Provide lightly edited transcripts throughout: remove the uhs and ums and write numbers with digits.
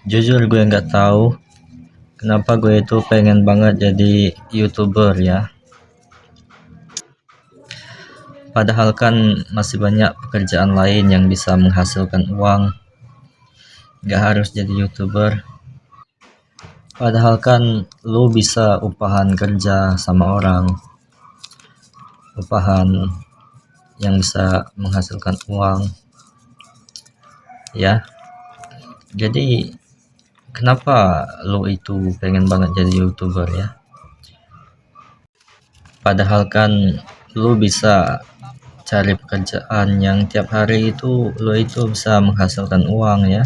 Jujur gue nggak tahu kenapa gue itu pengen banget jadi YouTuber ya. Padahal kan masih banyak pekerjaan lain yang bisa menghasilkan uang, nggak harus jadi YouTuber. Padahal kan lu bisa upahan kerja sama orang, upahan yang bisa menghasilkan uang ya. Jadi kenapa lu itu pengen banget jadi YouTuber ya? Padahal kan lu bisa cari pekerjaan yang tiap hari itu lo itu bisa menghasilkan uang ya,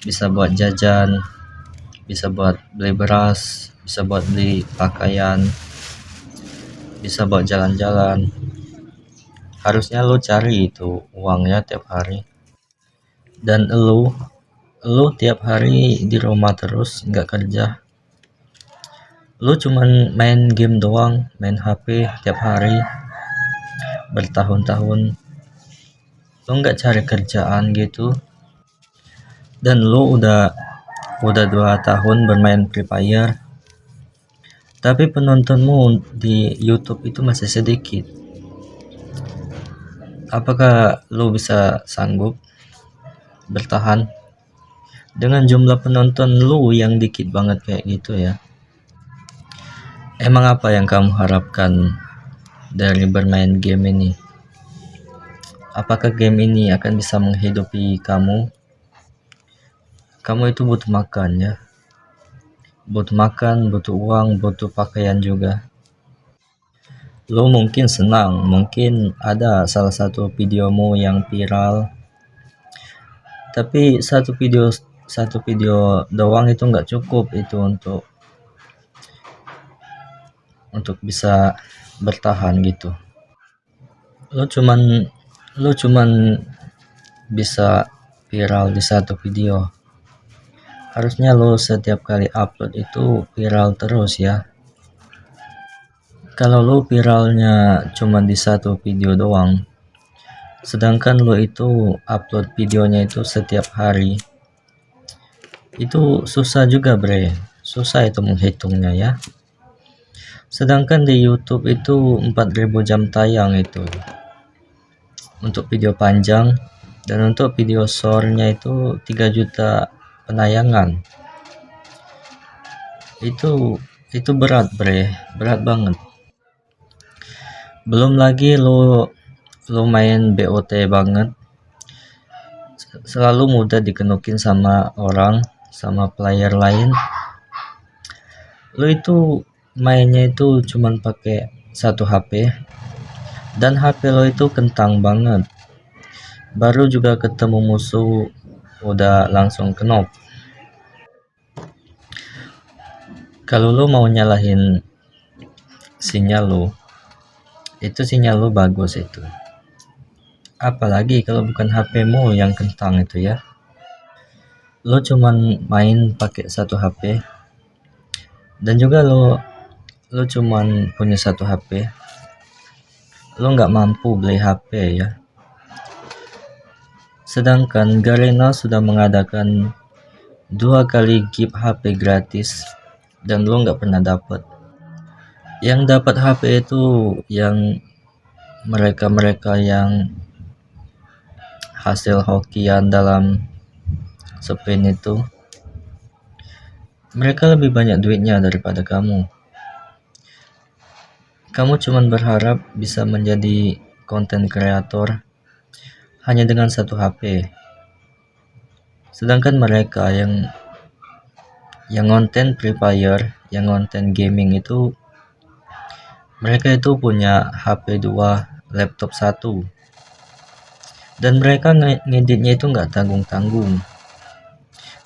bisa buat jajan, bisa buat beli beras, bisa buat beli pakaian, bisa buat jalan-jalan. Harusnya lo cari itu uangnya tiap hari. Dan lo tiap hari di rumah terus nggak kerja, lo cuman main game doang, main HP tiap hari bertahun-tahun. Lo nggak cari kerjaan gitu, dan lo udah 2 tahun bermain Free Fire, tapi penontonmu di YouTube itu masih sedikit. Apakah lo bisa sanggup bertahan dengan jumlah penonton lo yang dikit banget kayak gitu ya? Emang apa yang kamu harapkan dari bermain game ini? Apakah game ini akan bisa menghidupi kamu? Kamu itu butuh makan ya, butuh makan, butuh uang, butuh pakaian juga. Lo mungkin senang, mungkin ada salah satu videomu yang viral, tapi satu video doang itu nggak cukup itu untuk bisa bertahan gitu. Lo cuman bisa viral di satu video. Harusnya lo setiap kali upload itu viral terus ya. Kalau lo viralnya cuma di satu video doang, sedangkan lo itu upload videonya itu setiap hari, itu susah juga bre, susah itu menghitungnya ya. Sedangkan di YouTube itu 4000 jam tayang itu untuk video panjang, dan untuk video shortnya itu 3 juta penayangan. Itu berat bre, berat banget. Belum lagi lo main BOT banget, selalu mudah dikenukin sama orang, sama player lain. Lo itu mainnya itu cuman pakai satu HP, dan HP lo itu kentang banget. Baru juga ketemu musuh udah langsung knock. Kalau lo mau nyalahin sinyal lo, itu sinyal lo bagus itu. Apalagi kalau bukan HP-mu yang kentang itu ya. Lo cuman main pakai satu HP, dan juga lo cuman punya satu HP. Lo nggak mampu beli HP ya. Sedangkan Garena sudah mengadakan 2 kali gift HP gratis, dan lo nggak pernah dapat. Yang dapat HP itu yang mereka-mereka yang hasil hokian dalam spin itu. Mereka lebih banyak duitnya daripada kamu. Kamu cuman berharap bisa menjadi konten kreator hanya dengan satu HP. Sedangkan mereka yang konten Free Fire, yang konten gaming itu, mereka itu punya HP 2, laptop 1, dan mereka ngeditnya itu nggak tanggung-tanggung.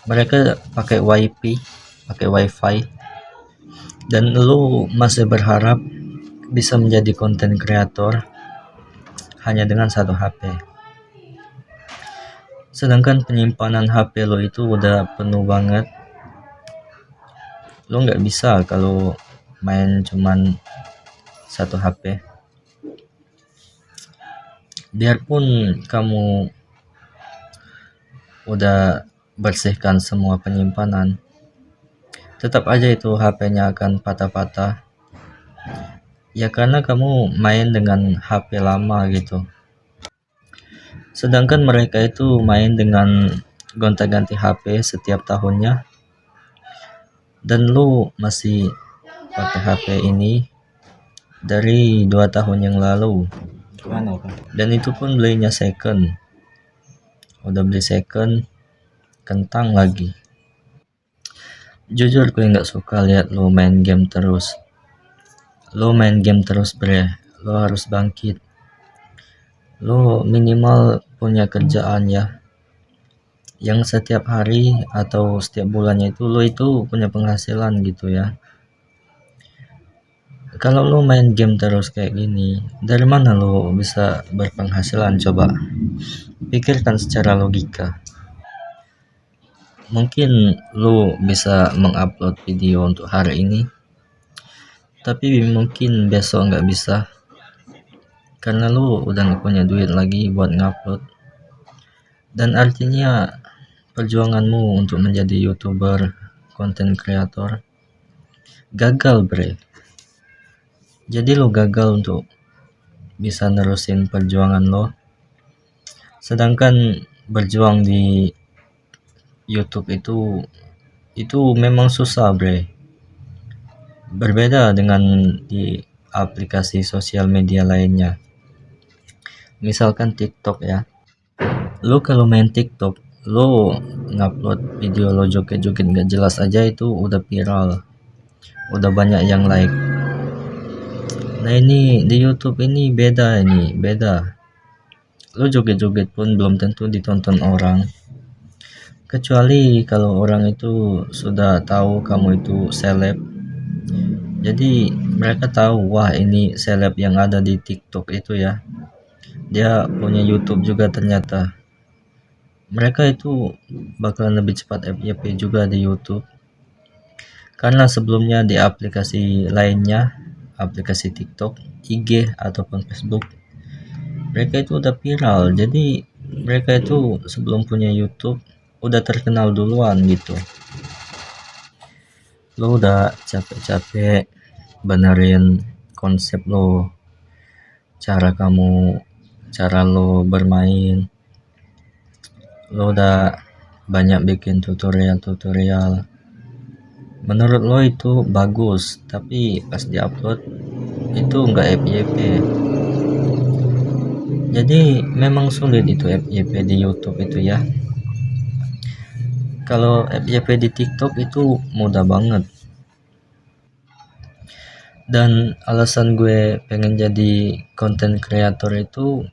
Mereka pakai wifi, dan lu masih berharap bisa menjadi konten kreator hanya dengan satu HP. Sedangkan penyimpanan HP lo itu udah penuh banget. Lo nggak bisa kalau main cuman satu HP. Biarpun kamu udah bersihkan semua penyimpanan, tetap aja itu HP-nya akan patah-patah. Ya karena kamu main dengan HP lama gitu. Sedangkan mereka itu main dengan gonta-ganti HP setiap tahunnya, dan lu masih pakai HP ini dari 2 tahun yang lalu. Dan itu pun belinya second. Udah beli second, kentang lagi. Jujur gue nggak suka lihat lo main game terus. Lo main game terus bre, lo harus bangkit. Lo minimal punya kerjaan ya, yang setiap hari atau setiap bulannya itu lo itu punya penghasilan gitu ya. Kalau lo main game terus kayak gini, dari mana lo bisa berpenghasilan coba? Pikirkan secara logika. Mungkin lo bisa mengupload video untuk hari ini, tapi mungkin besok nggak bisa karena lu udah nggak punya duit lagi buat ngupload. Dan artinya perjuanganmu untuk menjadi youtuber, content creator gagal bre. Jadi lo gagal untuk bisa nerusin perjuangan lo, sedangkan berjuang di YouTube itu memang susah bre. Berbeda dengan di aplikasi sosial media lainnya, misalkan TikTok ya. Lo kalau main TikTok, lo ngupload video lo joget-joget gak jelas aja itu udah viral, udah banyak yang like. Nah ini di YouTube ini beda. Lo joget-joget pun belum tentu ditonton orang, kecuali kalau orang itu sudah tahu kamu itu seleb. Jadi mereka tahu, wah ini seleb yang ada di TikTok itu ya, dia punya YouTube juga ternyata. Mereka itu bakalan lebih cepat FYP juga di YouTube, karena sebelumnya di aplikasi lainnya, aplikasi TikTok, IG ataupun Facebook, mereka itu udah viral. Jadi mereka itu sebelum punya YouTube udah terkenal duluan gitu. Lo udah capek-capek benerin konsep lo, cara lo bermain. Lo udah banyak bikin tutorial. Menurut lo itu bagus, tapi pas diupload itu nggak FYP. Jadi memang sulit itu FYP di YouTube itu ya. Kalau FYP di TikTok itu mudah banget. Dan alasan gue pengen jadi content creator itu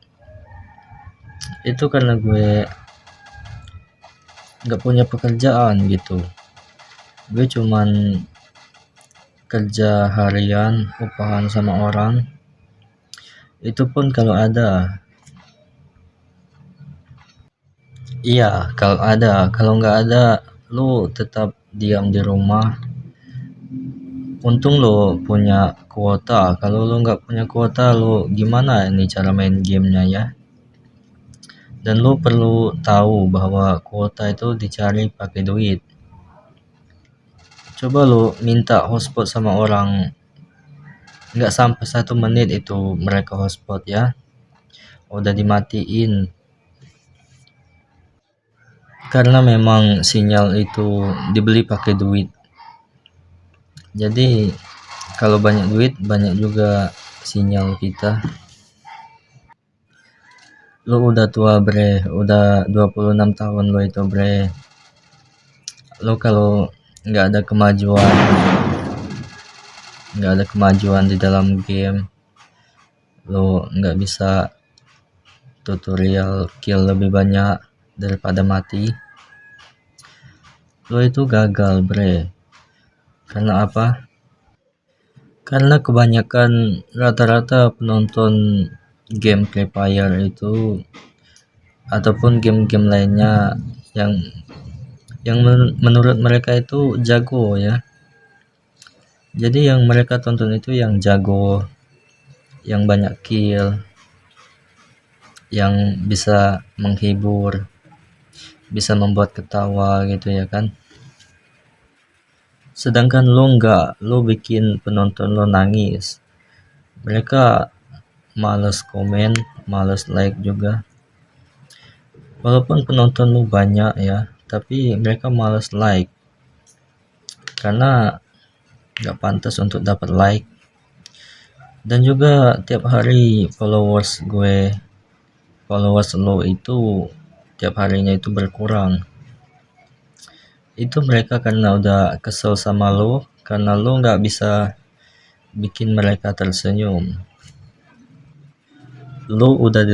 karena gue nggak punya pekerjaan gitu. Gue cuman kerja harian, upahan sama orang. Itu pun kalau ada. Iya, kalau ada. Kalau nggak ada, lu tetap diam di rumah. Untung lo punya kuota. Kalau lo nggak punya kuota, lo gimana ini cara main gamenya ya? Dan lo perlu tahu bahwa kuota itu dicari pakai duit. Coba lo minta hotspot sama orang, nggak sampai 1 menit itu mereka hotspot ya, udah dimatiin. Karena memang sinyal itu dibeli pakai duit. Jadi kalau banyak duit, banyak juga sinyal kita. Lo udah tua bre, udah 26 tahun lo itu bre. Lo kalau nggak ada kemajuan di dalam game, lo nggak bisa tutorial kill lebih banyak daripada mati, lo itu gagal bre. Karena apa? Karena kebanyakan rata-rata penonton game Free Fire itu ataupun game-game lainnya yang menurut mereka itu jago ya. Jadi yang mereka tonton itu yang jago, yang banyak kill, yang bisa menghibur. bisa membuat ketawa gitu ya kan. Sedangkan lo bikin penonton lo nangis, mereka males komen, males like juga. Walaupun penonton lo banyak ya, tapi mereka males like karena nggak pantas untuk dapat like. Dan juga tiap hari followers lo itu tiap harinya itu berkurang. Itu mereka karena udah kesel sama lo, karena lo nggak bisa bikin mereka tersenyum. Lo udah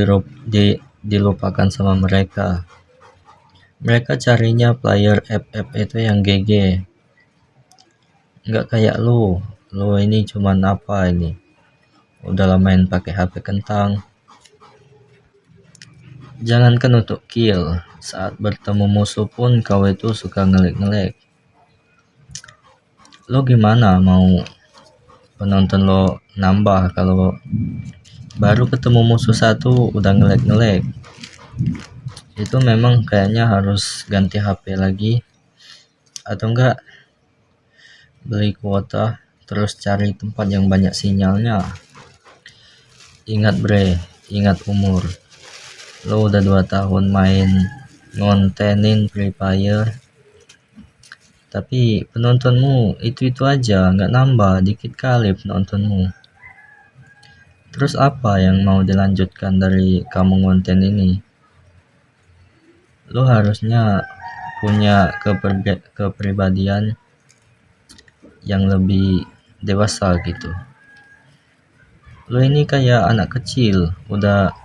dilupakan sama mereka. Mereka carinya player FF itu yang GG. Nggak kayak lo ini cuman apa ini, udah main pakai HP kentang. Jangankan untuk kill, saat bertemu musuh pun kau itu suka ngelag. Lo gimana mau penonton lo nambah kalau baru ketemu musuh satu udah ngelag? Itu memang kayaknya harus ganti HP lagi, atau enggak beli kuota terus cari tempat yang banyak sinyalnya. Ingat ingat umur. Lo udah 2 tahun main ngontenin Free Fire, tapi penontonmu itu aja, nggak nambah, dikit kali penontonmu. Terus apa yang mau dilanjutkan dari kamu ngonten ini? Lo harusnya punya kepribadian yang lebih dewasa gitu. Lo ini kayak anak kecil, udah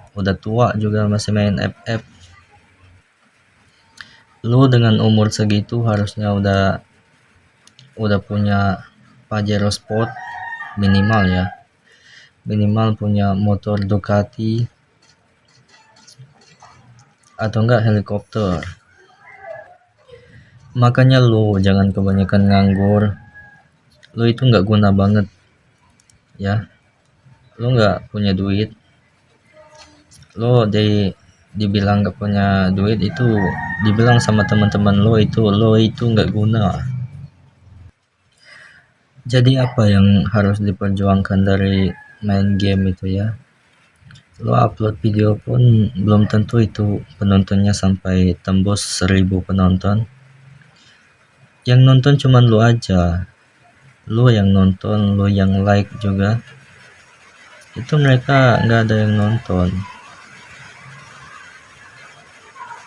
tua juga masih main FF. Lo dengan umur segitu harusnya udah punya Pajero Sport minimal ya. Minimal punya motor Ducati atau enggak helikopter. Makanya lo jangan kebanyakan nganggur. Lo itu nggak guna banget ya. Lo nggak punya duit. Lo dibilang nggak punya duit, itu dibilang sama teman-teman lo itu nggak guna. Jadi apa yang harus diperjuangkan dari main game itu ya? Lo upload video pun belum tentu itu penontonnya sampai tembus 1000 penonton. Yang nonton cuman lo aja. Lo yang nonton, lo yang like juga. Itu mereka nggak ada yang nonton.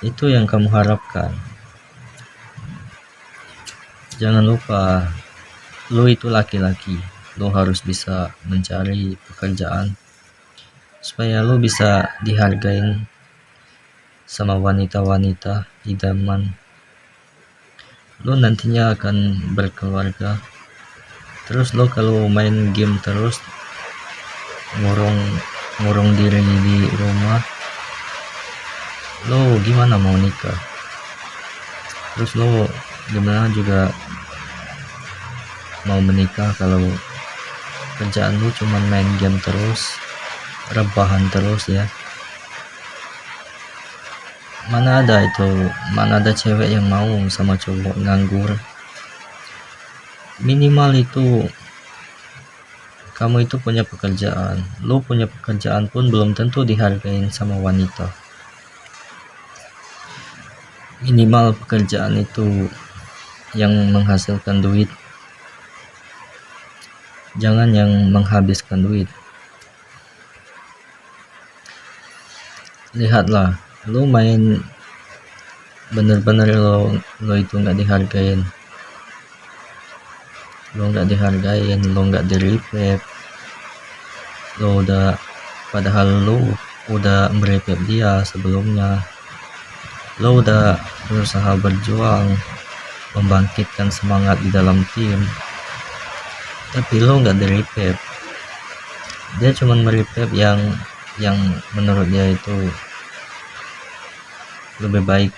Itu yang kamu harapkan. Jangan lupa, lo itu laki-laki. Lo harus bisa mencari pekerjaan supaya lo bisa dihargain sama wanita-wanita idaman. Lo nantinya akan berkeluarga. Terus lo kalau main game terus ngurung diri di rumah, lo gimana mau nikah? Terus lo gimana juga mau menikah kalau kerjaan lo cuma main game terus, rebahan terus ya? Mana ada cewek yang mau sama cowok nganggur. Minimal itu kamu itu punya pekerjaan. Lo punya pekerjaan pun belum tentu dihargain sama wanita. Minimal pekerjaan itu yang menghasilkan duit, jangan yang menghabiskan duit. Lihatlah, lo main bener-bener lo itu nggak dihargain. Lo nggak di-revive. Padahal lo udah merevive dia sebelumnya. Lo udah berusaha berjuang membangkitkan semangat di dalam tim, tapi lo nggak di-revive. Dia cuma merevive yang menurut dia itu lebih baik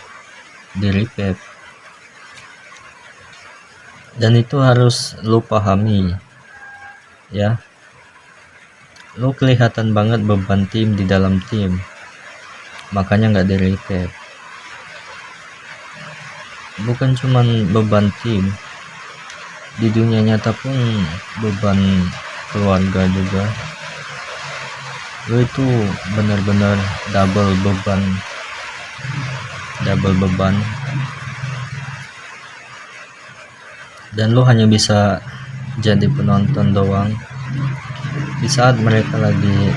di-revive. Dan itu harus lo pahami ya. Lo kelihatan banget beban tim di dalam tim, makanya nggak di-revive. bukan cuman beban tim, di dunia nyata pun beban keluarga juga. Lo itu benar-benar double beban, dan lo hanya bisa jadi penonton doang di saat mereka lagi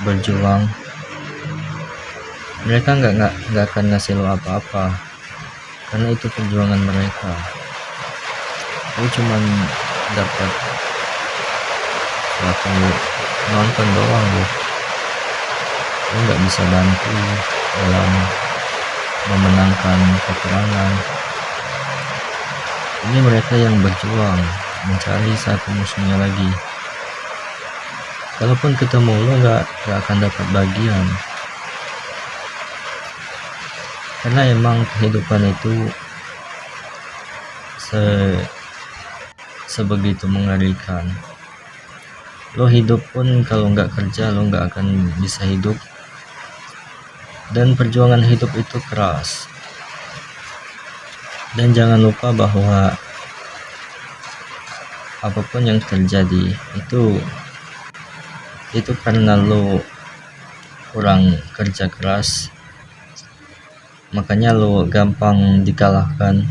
berjuang. Mereka nggak akan ngasih lo apa-apa karena itu perjuangan mereka. Lo cuman dapat suatu nonton doang. Lo nggak bisa bantu dalam memenangkan peperangan. Ini mereka yang berjuang mencari satu musuhnya lagi. Kalaupun ketemu lo nggak akan dapat bagian, karena emang kehidupan itu sebegitu mengerikan. Lo hidup pun kalau nggak kerja lo nggak akan bisa hidup, dan perjuangan hidup itu keras. Dan jangan lupa bahwa apapun yang terjadi itu karena lo kurang kerja keras, makanya lo gampang dikalahkan.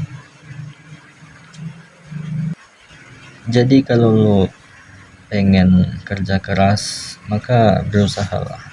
Jadi kalau lo pengen kerja keras, maka berusahalah